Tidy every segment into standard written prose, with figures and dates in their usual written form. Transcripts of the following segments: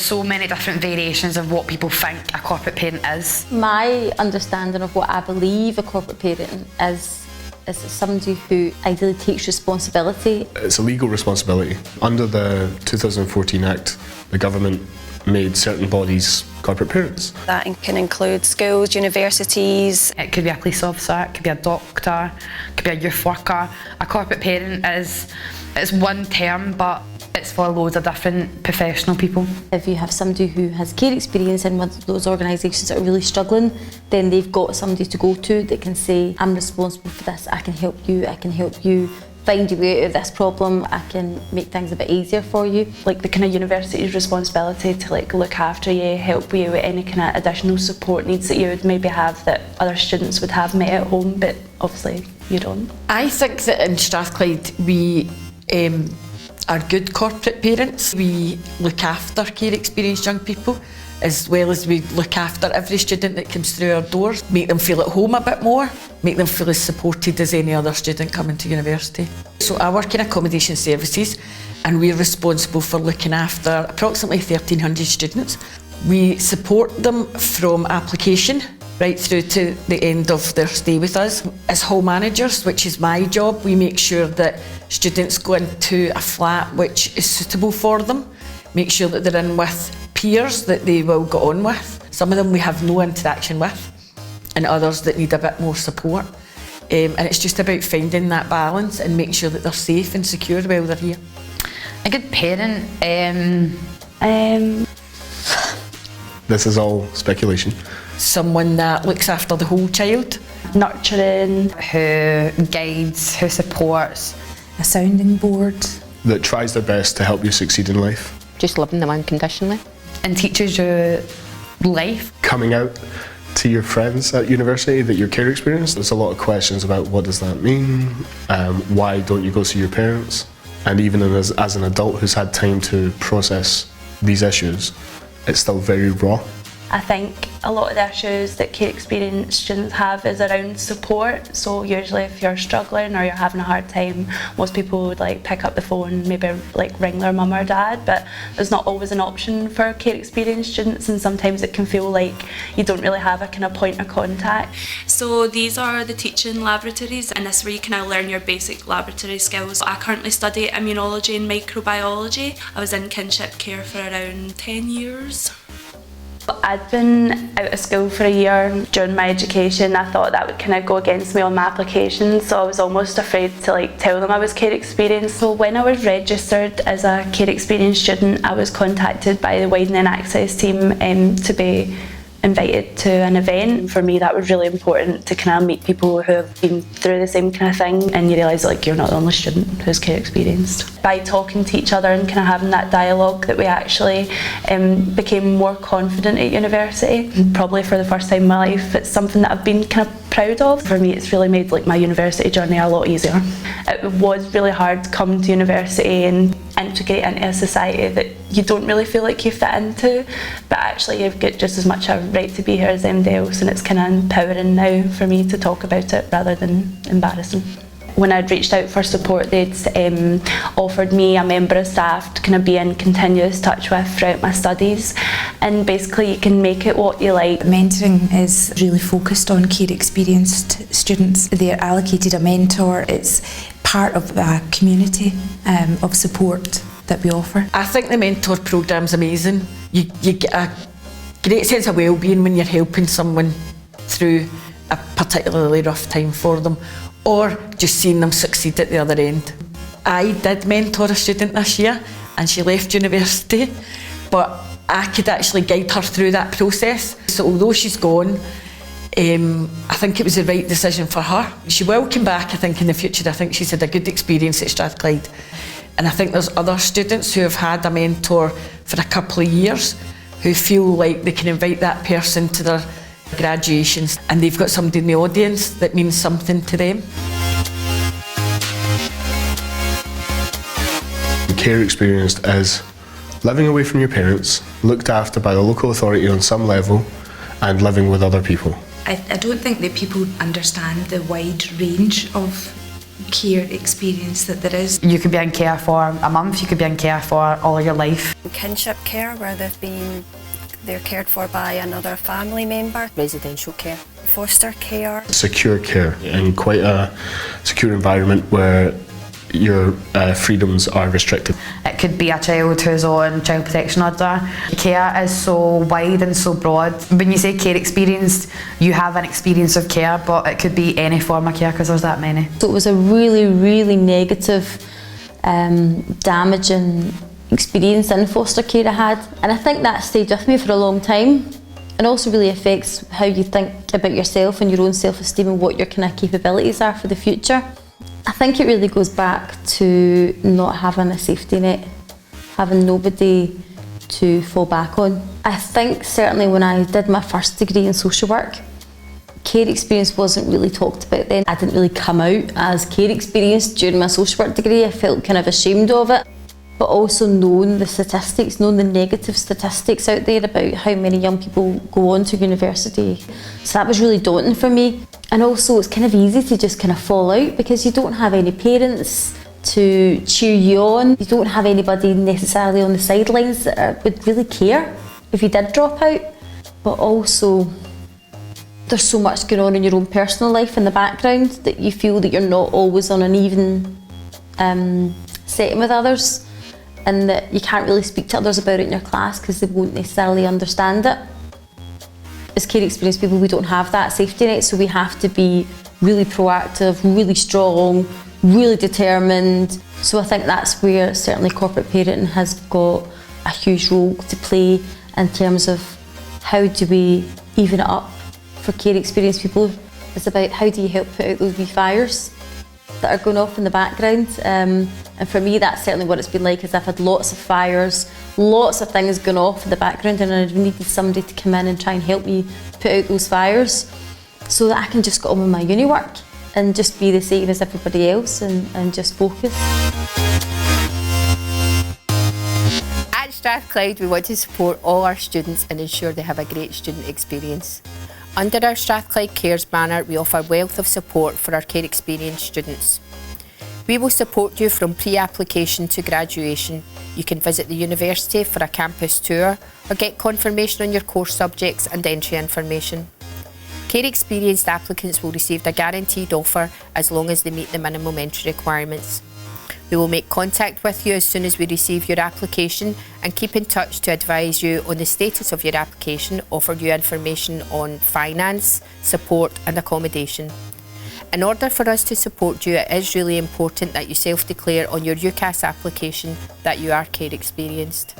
so many different variations of what people think a corporate parent is. My understanding of what I believe a corporate parent is somebody who ideally takes responsibility. It's a legal responsibility. Under the 2014 Act, the government made certain bodies corporate parents. That can include schools, universities. It could be a police officer, it could be a doctor, it could be a youth worker. A corporate parent it's one term, but it's for loads of different professional people. If you have somebody who has care experience in one of those organisations that are really struggling, then they've got somebody to go to that can say, I'm responsible for this, I can help you find your way out of this problem, I can make things a bit easier for you. Like the kind of university's responsibility to look after you, help you with any kind of additional support needs that you would maybe have that other students would have met at home, but obviously you don't. I think that in Strathclyde we are good corporate parents. We look after care experienced young people as well as we look after every student that comes through our doors, make them feel at home a bit more, make them feel as supported as any other student coming to university. So I work in accommodation services and we're responsible for looking after approximately 1,300 students. We support them from application right through to the end of their stay with us. As hall managers, which is my job, we make sure that students go into a flat which is suitable for them, make sure that they're in with peers that they will get on with. Some of them we have no interaction with and others that need a bit more support. And it's just about finding that balance and making sure that they're safe and secure while they're here. A good parent, This is all speculation. Someone that looks after the whole child. Nurturing. who guides, who supports. A sounding board. That tries their best to help you succeed in life. Just loving them unconditionally. And teaches you life. Coming out to your friends at university that you're care experienced, there's a lot of questions about what does that mean, why don't you go see your parents? And even as an adult who's had time to process these issues, it's still very raw. I think a lot of the issues that care experienced students have is around support. So usually if you're struggling or you're having a hard time, most people would pick up the phone, maybe ring their mum or dad, but there's not always an option for care experienced students, and sometimes it can feel like you don't really have a kind of point of contact. So these are the teaching laboratories, and this is where you kind of learn your basic laboratory skills. I currently study immunology and microbiology. I was in kinship care for around 10 years. I'd been out of school for a year during my education. I thought that would kind of go against me on my application, so I was almost afraid to tell them I was care experienced. So when I was registered as a care experienced student, I was contacted by the Widening Access team to be invited to an event. For me, that was really important to kind of meet people who have been through the same kind of thing, and you realise you're not the only student who's care experienced. By talking to each other and kind of having that dialogue that we actually became more confident at university. Probably for the first time in my life, it's something that I've been kind of proud of. For me, it's really made my university journey a lot easier. It was really hard coming to university and integrate into a society that you don't really feel like you fit into, but actually you've got just as much a right to be here as anybody else, and it's kind of empowering now for me to talk about it rather than embarrassing. When I'd reached out for support, they'd offered me a member of staff to kind of be in continuous touch with throughout my studies, and basically you can make it what you like. Mentoring is really focused on care experienced students. They're allocated a mentor. It's part of a community of support that we offer. I think the mentor programme's amazing. You get a great sense of well-being when you're helping someone through a particularly rough time for them, or just seeing them succeed at the other end. I did mentor a student this year and she left university, but I could actually guide her through that process. So although she's gone, I think it was the right decision for her. She will come back, I think, in the future. I think she's had a good experience at Strathclyde. And I think there's other students who have had a mentor for a couple of years who feel like they can invite that person to their graduations and they've got somebody in the audience that means something to them. Care experienced is living away from your parents, looked after by the local authority on some level, and living with other people. I don't think that people understand the wide range of care experience that there is. You could be in care for a month, you could be in care for all of your life. Kinship care, where they're cared for by another family member. Residential care. Foster care. Secure care in quite a secure environment where your freedoms are restricted. It could be a child who's on child protection order. Care is so wide and so broad. When you say care experienced, you have an experience of care, but it could be any form of care because there's that many. So it was a really, really negative, damaging experience in foster care I had, and I think that stayed with me for a long time, and also really affects how you think about yourself and your own self-esteem and what your kind of capabilities are for the future. I think it really goes back to not having a safety net, having nobody to fall back on. I think certainly when I did my first degree in social work, care experience wasn't really talked about then. I didn't really come out as care experienced during my social work degree. I felt kind of ashamed of it. But also knowing the statistics, knowing the negative statistics out there about how many young people go on to university. So that was really daunting for me. And also it's kind of easy to just kind of fall out because you don't have any parents to cheer you on. You don't have anybody necessarily on the sidelines that would really care if you did drop out. But also there's so much going on in your own personal life in the background that you feel that you're not always on an even setting with others, and that you can't really speak to others about it in your class because they won't necessarily understand it. As care experienced people, we don't have that safety net, so we have to be really proactive, really strong, really determined. So I think that's where certainly corporate parenting has got a huge role to play in terms of how do we even it up for care experienced people. It's about how do you help put out those wee fires that are going off in the background, and for me that's certainly what it's been like, is I've had lots of fires, lots of things going off in the background, and I've needed somebody to come in and try and help me put out those fires so that I can just get on with my uni work and just be the same as everybody else and just focus. At Strathclyde, we want to support all our students and ensure they have a great student experience. Under our Strathclyde Cares banner, we offer a wealth of support for our care experienced students. We will support you from pre-application to graduation. You can visit the university for a campus tour or get confirmation on your course subjects and entry information. Care experienced applicants will receive a guaranteed offer as long as they meet the minimum entry requirements. We will make contact with you as soon as we receive your application and keep in touch to advise you on the status of your application, offer you information on finance, support and accommodation. In order for us to support you, it is really important that you self-declare on your UCAS application that you are care experienced.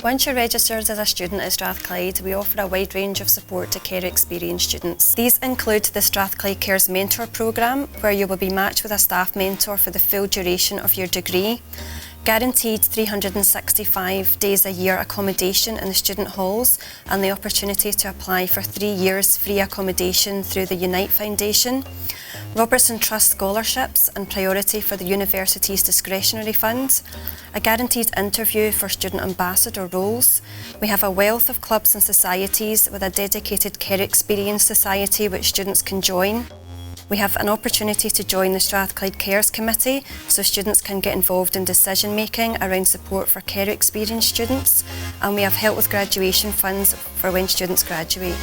Once you're registered as a student at Strathclyde, we offer a wide range of support to care experienced students. These include the Strathclyde Cares Mentor Programme, where you will be matched with a staff mentor for the full duration of your degree, guaranteed 365 days a year accommodation in the student halls, and the opportunity to apply for 3 years free accommodation through the Unite Foundation, Robertson Trust scholarships and priority for the university's discretionary fund, a guaranteed interview for student ambassador roles. We have a wealth of clubs and societies with a dedicated care experience society which students can join. We have an opportunity to join the Strathclyde Cares Committee so students can get involved in decision making around support for care experienced students, and we have help with graduation funds for when students graduate.